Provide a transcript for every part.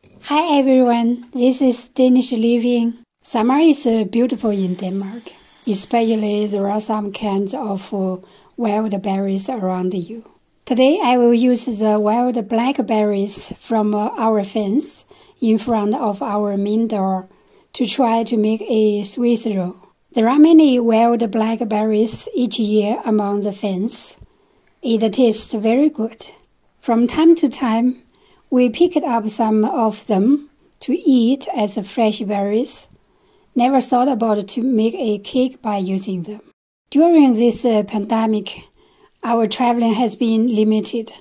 Hi everyone, this is Danish living. Summer is beautiful in Denmark, especially there are some kinds of wild berries around you. Today I will use the wild blackberries from our fence in front of our main door to try to make a Swiss roll. There are many wild blackberries each year among the fence. It tastes very good. From time to time, we picked up some of them to eat as fresh berries. Never thought about to make a cake by using them. During this pandemic, our traveling has been limited.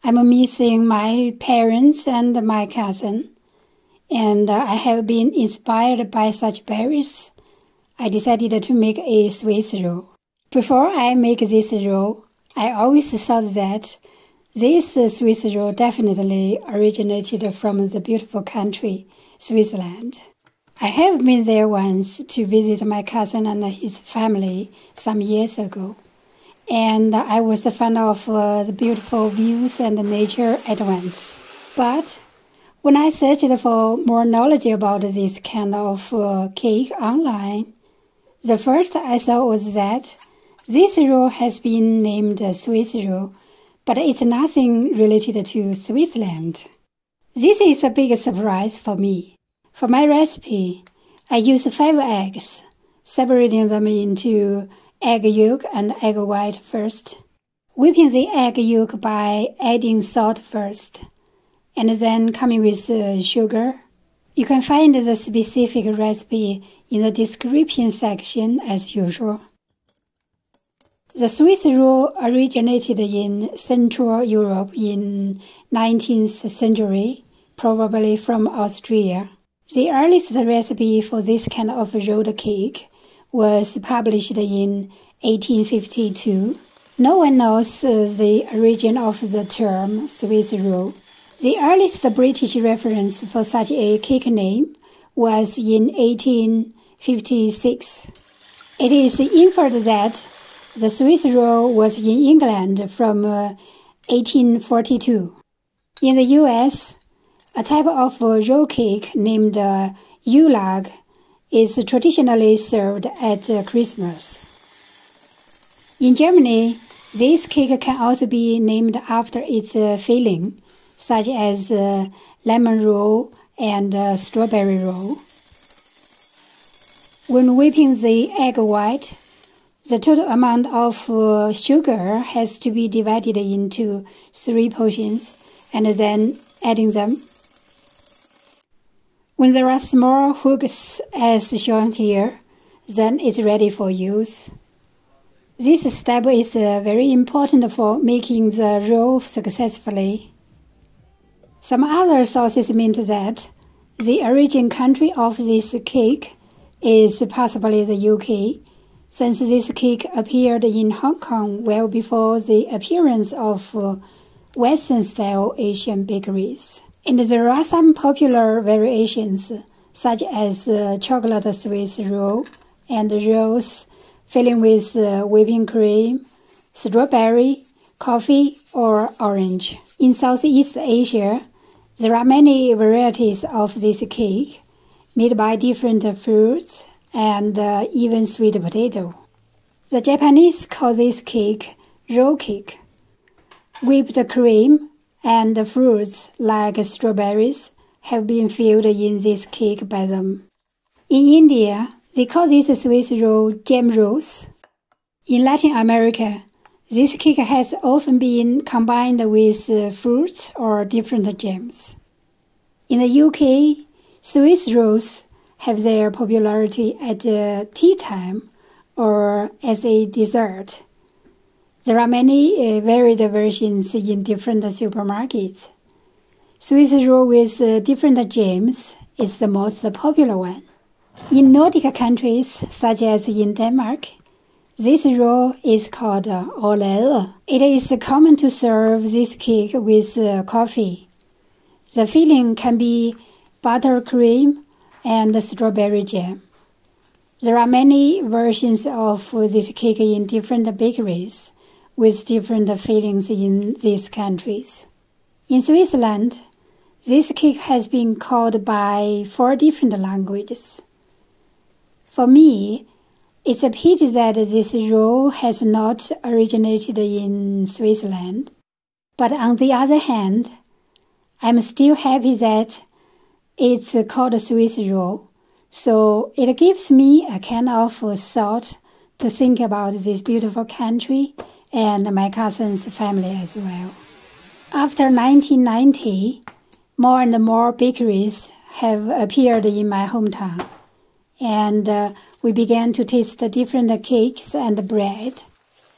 I'm missing my parents and my cousin, and I have been inspired by such berries. I decided to make a Swiss roll. Before I make this roll, I always thought that this Swiss roll definitely originated from the beautiful country, Switzerland. I have been there once to visit my cousin and his family some years ago, and I was a fan of the beautiful views and nature at once. But when I searched for more knowledge about this kind of cake online, the first I saw was that this roll has been named Swiss roll, but it's nothing related to Switzerland. This is a big surprise for me. For my recipe, I use 5 eggs, separating them into egg yolk and egg white first. Whipping the egg yolk by adding salt first, and then coming with sugar. You can find the specific recipe in the description section as usual. The Swiss roll originated in Central Europe in 19th century, probably from Austria. The earliest recipe for this kind of rolled cake was published in 1852. No one knows the origin of the term Swiss roll. The earliest British reference for such a cake name was in 1856. It is inferred that the Swiss roll was in England from 1842. In the US, a type of roll cake named Ulag is traditionally served at Christmas. In Germany, this cake can also be named after its filling, such as lemon roll and strawberry roll. When whipping the egg white, the total amount of sugar has to be divided into 3 portions and then adding them. When there are small hooks as shown here, then it's ready for use. This step is very important for making the roll successfully. Some other sources meant that the origin country of this cake is possibly the UK, since this cake appeared in Hong Kong well before the appearance of Western-style Asian bakeries. And there are some popular variations, such as chocolate Swiss roll and rolls filling with whipping cream, strawberry, coffee, or orange. In Southeast Asia, there are many varieties of this cake, made by different fruits and even sweet potato. The Japanese call this cake roll cake. Whipped cream and fruits like strawberries have been filled in this cake by them. In India, they call this Swiss roll jam rolls. In Latin America, this cake has often been combined with fruits or different jams. In the UK, Swiss rolls have their popularity at tea time or as a dessert. There are many varied versions in different supermarkets. Swiss roll with different jams is the most popular one. In Nordic countries, such as in Denmark, this roll is called roulade. It is common to serve this cake with coffee. The filling can be buttercream and strawberry jam. There are many versions of this cake in different bakeries, with different fillings in these countries. In Switzerland, This cake has been called by 4 different languages. For me, it's a pity that this roll has not originated in Switzerland. But on the other hand, I'm still happy that it's called a Swiss roll, so it gives me a kind of thought to think about this beautiful country and my cousin's family as well. After 1990, more and more bakeries have appeared in my hometown, and we began to taste different cakes and bread.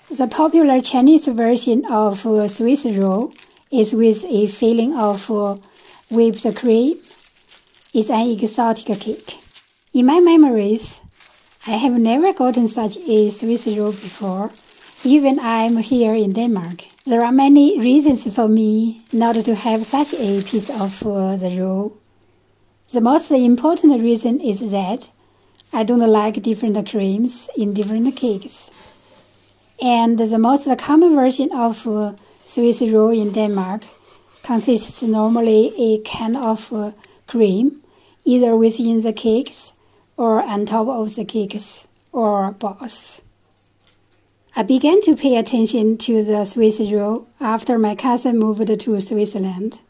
The popular Chinese version of Swiss roll is with a filling of whipped cream. It's an exotic cake. In my memories, I have never gotten such a Swiss roll before, even I'm here in Denmark. There are many reasons for me not to have such a piece of the roll. The most important reason is that I don't like different creams in different cakes. And the most common version of Swiss roll in Denmark consists normally a kind of cream, either within the cakes or on top of the cakes or balls. I began to pay attention to the Swiss roll after my cousin moved to Switzerland,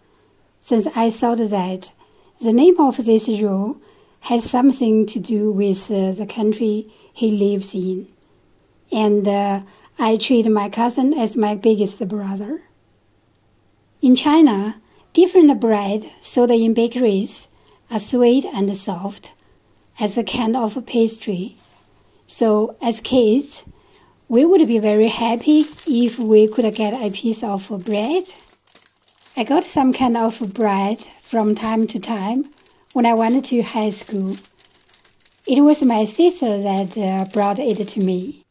since I thought that the name of this roll has something to do with the country he lives in. And I treat my cousin as my biggest brother. In China, different bread sold in bakeries are sweet and soft, as a kind of pastry. So as kids, we would be very happy if we could get a piece of bread. I got some kind of bread from time to time when I went to high school. It was my sister that brought it to me.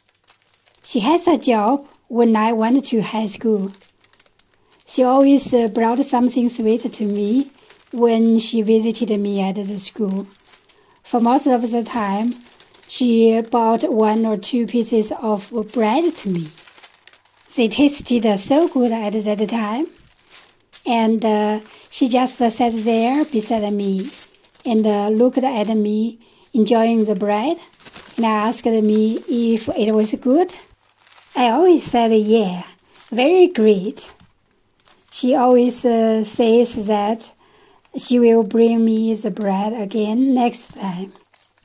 She has a job when I went to high school. She always brought something sweet to me when she visited me at the school. For most of the time, she bought 1 or 2 pieces of bread to me. They tasted so good at that time, and she just sat there beside me and looked at me enjoying the bread, and asked me if it was good. I always said, yeah, very great. She always says that she will bring me the bread again next time.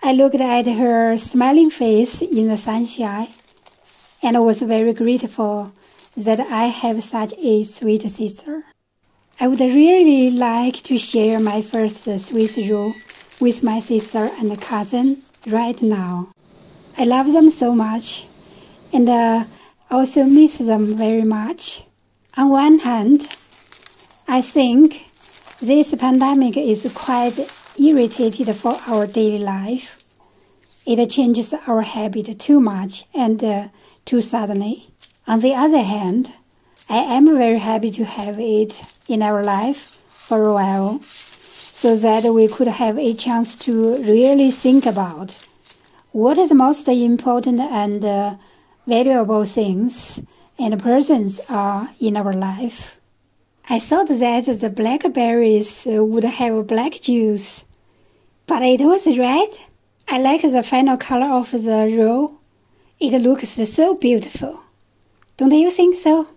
I looked at her smiling face in the sunshine and was very grateful that I have such a sweet sister. I would really like to share my first Swiss roll with my sister and cousin right now. I love them so much, and also miss them very much. On one hand, I think this pandemic is quite irritated for our daily life. It changes our habit too much and too suddenly. On the other hand, I am very happy to have it in our life for a while, so that we could have a chance to really think about what is the most important and valuable things and persons are in our life. I thought that the blackberries would have black juice, but it was red. I like the final color of the roll. It looks so beautiful. Don't you think so?